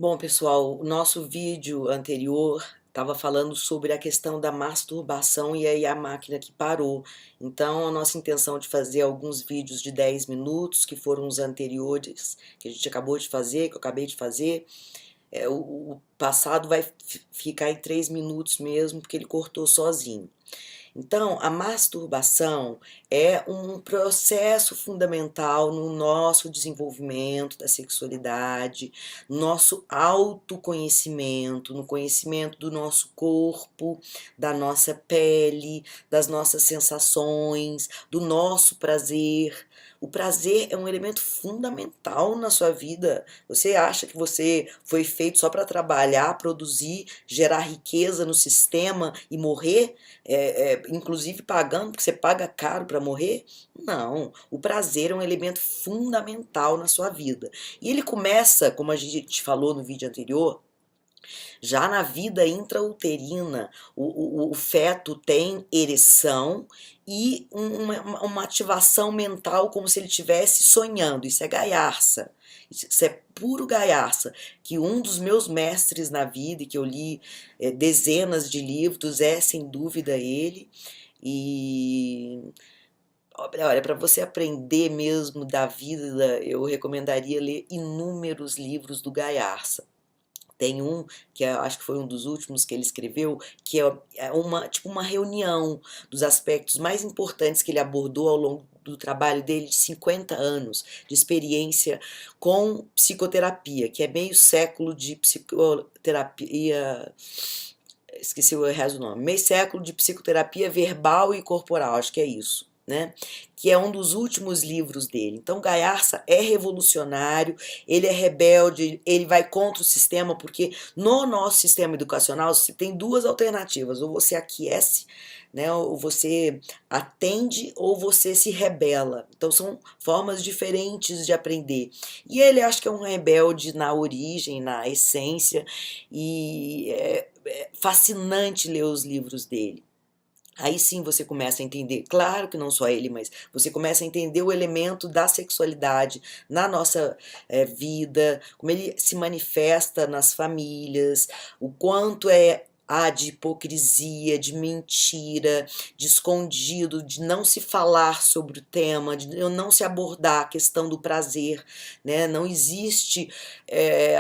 Bom, pessoal, o nosso vídeo anterior estava falando sobre a questão da masturbação e aí a máquina que parou. Então, a nossa intenção de fazer alguns vídeos de 10 minutos, que foram os anteriores, que a gente acabou de fazer, que eu acabei de fazer, o passado vai ficar em 3 minutos mesmo, porque ele cortou sozinho. Então, a masturbação é um processo fundamental no nosso desenvolvimento da sexualidade, nosso autoconhecimento, no conhecimento do nosso corpo, da nossa pele, das nossas sensações, do nosso prazer. O prazer é um elemento fundamental na sua vida. Você acha que você foi feito só para trabalhar, produzir, gerar riqueza no sistema e morrer? Inclusive pagando, porque você paga caro para morrer? Não, o prazer é um elemento fundamental na sua vida. E ele começa, como a gente falou no vídeo anterior, já na vida intrauterina, o feto tem ereção e uma ativação mental como se ele estivesse sonhando. Isso é gaiarsa. Isso é puro gaiarsa. Que um dos meus mestres na vida, e que eu li dezenas de livros, é sem dúvida ele. E olha, para você aprender mesmo da vida, eu recomendaria ler inúmeros livros do Gaiarsa. Tem um que acho que foi um dos últimos que ele escreveu, que é uma tipo uma reunião dos aspectos mais importantes que ele abordou ao longo do trabalho dele de 50 anos de experiência com psicoterapia, que é meio século de psicoterapia, esqueci o resto do nome, meio século de psicoterapia verbal e corporal, acho que é isso. Né? Que é um dos últimos livros dele. Então, Gaiarsa é revolucionário, ele é rebelde, ele vai contra o sistema, porque no nosso sistema educacional se tem duas alternativas: ou você aquece, né, ou você atende, ou você se rebela. Então, são formas diferentes de aprender. E ele acho que é um rebelde na origem, na essência, e é fascinante ler os livros dele. Aí sim você começa a entender, claro que não só ele, mas você começa a entender o elemento da sexualidade na nossa vida, como ele se manifesta nas famílias, o quanto há de hipocrisia, de mentira, de escondido, de não se falar sobre o tema, de não se abordar a questão do prazer, né? Não existe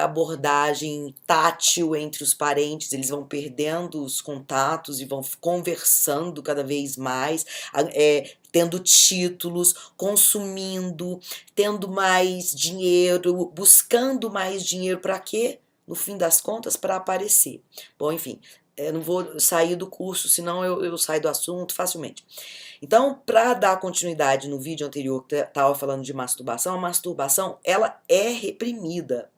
abordagem tátil entre os parentes, eles vão perdendo os contatos e vão conversando cada vez mais, tendo títulos, consumindo, tendo mais dinheiro, buscando mais dinheiro para quê? No fim das contas, para aparecer. Bom, enfim, eu não vou sair do curso, senão eu saio do assunto facilmente. Então, para dar continuidade no vídeo anterior que estava falando de masturbação, a masturbação ela é reprimida.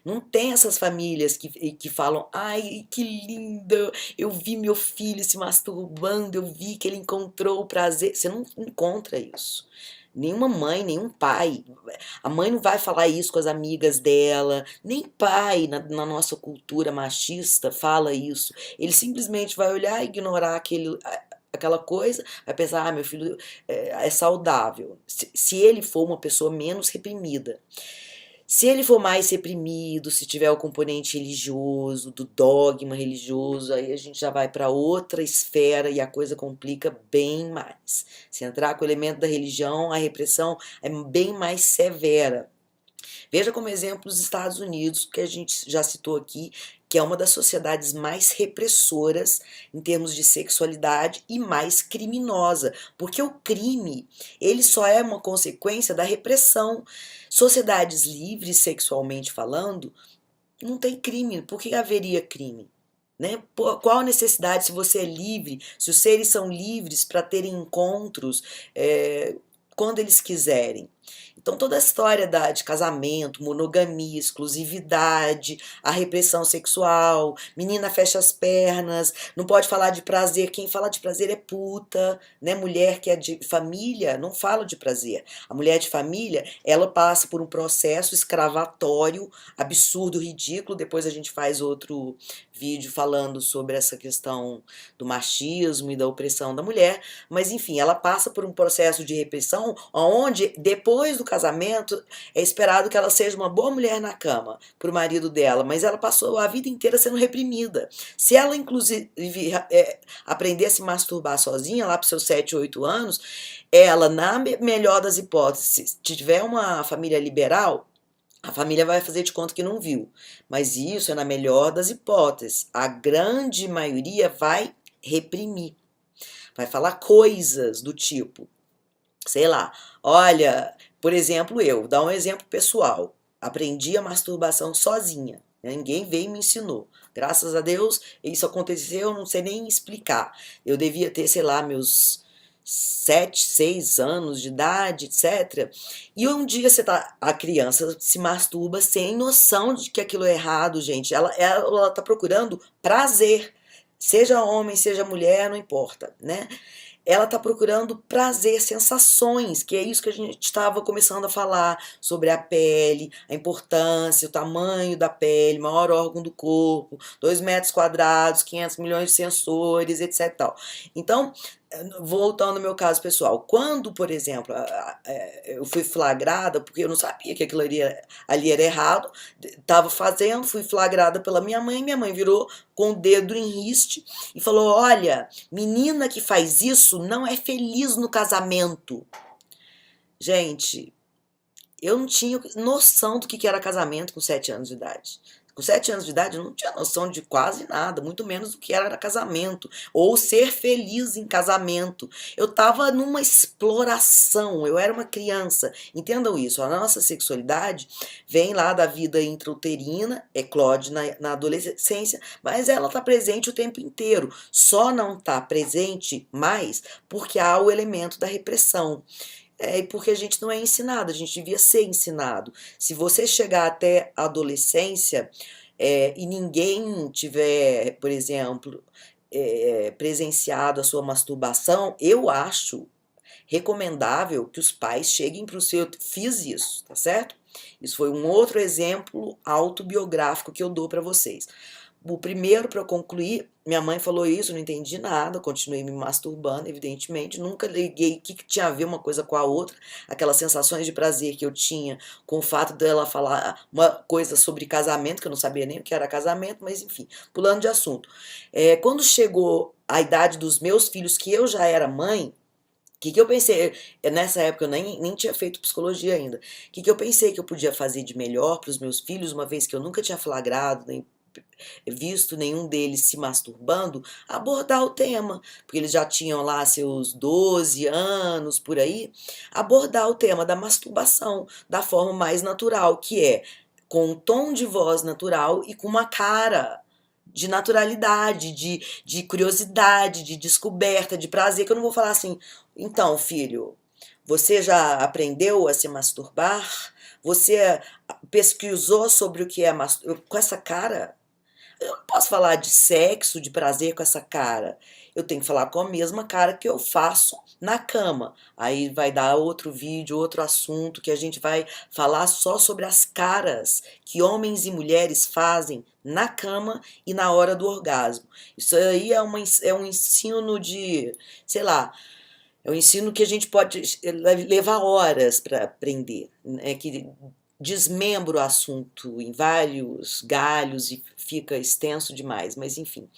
Não tem essas famílias que falam, ai, que lindo, eu vi meu filho se masturbando, eu vi que ele encontrou o prazer. Você não encontra isso. Nenhuma mãe, nenhum pai. A mãe não vai falar isso com as amigas dela, nem pai na nossa cultura machista fala isso. Ele simplesmente vai olhar e ignorar aquela coisa, vai pensar, ah, meu filho é saudável. Se ele for uma pessoa menos reprimida. Se ele for mais reprimido, se tiver o componente religioso, do dogma religioso, aí a gente já vai para outra esfera e a coisa complica bem mais. Se entrar com o elemento da religião, a repressão é bem mais severa. Veja como exemplo os Estados Unidos, que a gente já citou aqui, que é uma das sociedades mais repressoras em termos de sexualidade e mais criminosa, porque o crime, ele só é uma consequência da repressão. Sociedades livres sexualmente falando, não tem crime. Por que haveria crime? Né? Qual a necessidade se você é livre, se os seres são livres para terem encontros quando eles quiserem? Então, toda a história de casamento, monogamia, exclusividade, a repressão sexual, menina fecha as pernas, não pode falar de prazer, quem fala de prazer é puta, né? Mulher que é de família não fala de prazer. A mulher de família, ela passa por um processo escravatório, absurdo, ridículo. Depois a gente faz outro vídeo falando sobre essa questão do machismo e da opressão da mulher, mas enfim, ela passa por um processo de repressão onde, depois do casamento é esperado que ela seja uma boa mulher na cama para o marido dela, mas ela passou a vida inteira sendo reprimida. Se ela, inclusive, aprender a se masturbar sozinha, lá para os seus 7, 8 anos, ela, na melhor das hipóteses, se tiver uma família liberal, a família vai fazer de conta que não viu. Mas isso é na melhor das hipóteses. A grande maioria vai reprimir. Vai falar coisas do tipo, sei lá, olha, por exemplo, eu, dar um exemplo pessoal. Aprendi a masturbação sozinha. Ninguém veio e me ensinou. Graças a Deus, isso aconteceu, eu não sei nem explicar. Eu devia ter, sei lá, meus 7, 6 anos de idade, etc. E um dia a criança se masturba sem noção de que aquilo é errado, gente. Ela tá procurando prazer. Seja homem, seja mulher, não importa, né? Ela está procurando prazer, sensações, que é isso que a gente estava começando a falar sobre a pele, a importância, o tamanho da pele, maior órgão do corpo, 2 metros quadrados, 500 milhões de sensores, etc. Tal. Então, voltando ao meu caso pessoal, quando, por exemplo, eu fui flagrada, porque eu não sabia que aquilo ali era errado, estava fazendo, fui flagrada pela minha mãe virou com o dedo em riste e falou, olha, menina que faz isso não é feliz no casamento. Gente, eu não tinha noção do que era casamento com 7 anos de idade. Com 7 anos de idade eu não tinha noção de quase nada, muito menos do que era casamento, ou ser feliz em casamento. Eu estava numa exploração, eu era uma criança. Entendam isso, a nossa sexualidade vem lá da vida intrauterina, eclode na adolescência, mas ela está presente o tempo inteiro. Só não está presente mais porque há o elemento da repressão. Porque a gente não é ensinado, a gente devia ser ensinado. Se você chegar até a adolescência e ninguém tiver, por exemplo, presenciado a sua masturbação, eu acho recomendável que os pais cheguem para o seu... Fiz isso, tá certo? Isso foi um outro exemplo autobiográfico que eu dou para vocês. O primeiro, para eu concluir, minha mãe falou isso, não entendi nada, continuei me masturbando, evidentemente, nunca liguei o que tinha a ver uma coisa com a outra, aquelas sensações de prazer que eu tinha com o fato dela falar uma coisa sobre casamento, que eu não sabia nem o que era casamento, mas enfim, pulando de assunto. Quando chegou a idade dos meus filhos, que eu já era mãe, o que eu pensei? Nessa época eu nem tinha feito psicologia ainda. O que eu pensei que eu podia fazer de melhor para os meus filhos, uma vez que eu nunca tinha flagrado, nem visto nenhum deles se masturbando, abordar o tema, porque eles já tinham lá seus 12 anos, por aí, abordar o tema da masturbação da forma mais natural, que é com um tom de voz natural e com uma cara de naturalidade, de curiosidade, de descoberta, de prazer, que eu não vou falar assim, então, filho, você já aprendeu a se masturbar? Você pesquisou sobre o que é masturbar? Com essa cara, eu não posso falar de sexo, de prazer com essa cara. Eu tenho que falar com a mesma cara que eu faço na cama. Aí vai dar outro vídeo, outro assunto, que a gente vai falar só sobre as caras que homens e mulheres fazem na cama e na hora do orgasmo. Isso aí é um ensino de, sei lá, é um ensino que a gente pode levar horas para aprender, né? Que desmembra o assunto em vários galhos e fica extenso demais, mas enfim.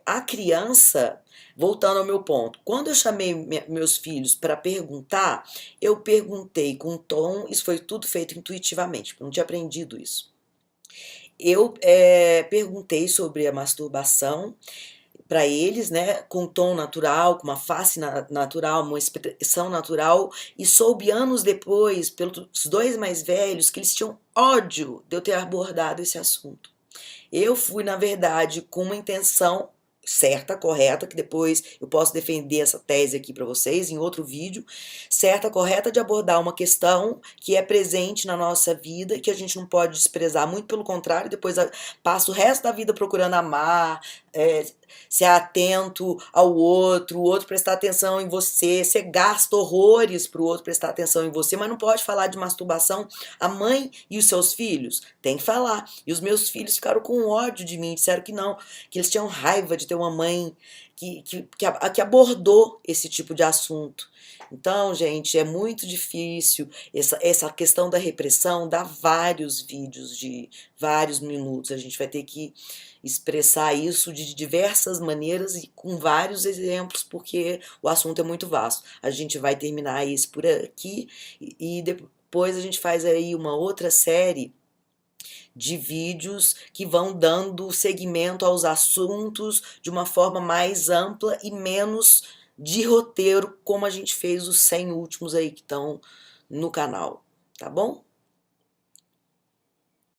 A criança, voltando ao meu ponto, quando eu chamei meus filhos para perguntar, eu perguntei com tom, isso foi tudo feito intuitivamente, não tinha aprendido isso. Eu perguntei sobre a masturbação para eles, né, com um tom natural, com uma face natural, uma expressão natural, e soube anos depois, pelos 2 mais velhos, que eles tinham ódio de eu ter abordado esse assunto. Eu fui, na verdade, com uma intenção certa, correta, que depois eu posso defender essa tese aqui para vocês em outro vídeo, certa, correta de abordar uma questão que é presente na nossa vida e que a gente não pode desprezar, muito pelo contrário, depois passa o resto da vida procurando amar, ser atento ao outro, o outro prestar atenção em você, você gasta horrores para o outro prestar atenção em você, mas não pode falar de masturbação. A mãe e os seus filhos tem que falar. E os meus filhos ficaram com ódio de mim, disseram que não, que eles tinham raiva de ter uma mãe que abordou esse tipo de assunto. Então, gente, é muito difícil. Essa questão da repressão dá vários vídeos de vários minutos. A gente vai ter que expressar isso de diversas maneiras e com vários exemplos, porque o assunto é muito vasto. A gente vai terminar isso por aqui e depois a gente faz aí uma outra série de vídeos que vão dando seguimento aos assuntos de uma forma mais ampla e menos de roteiro, como a gente fez os 100 últimos aí que estão no canal, tá bom?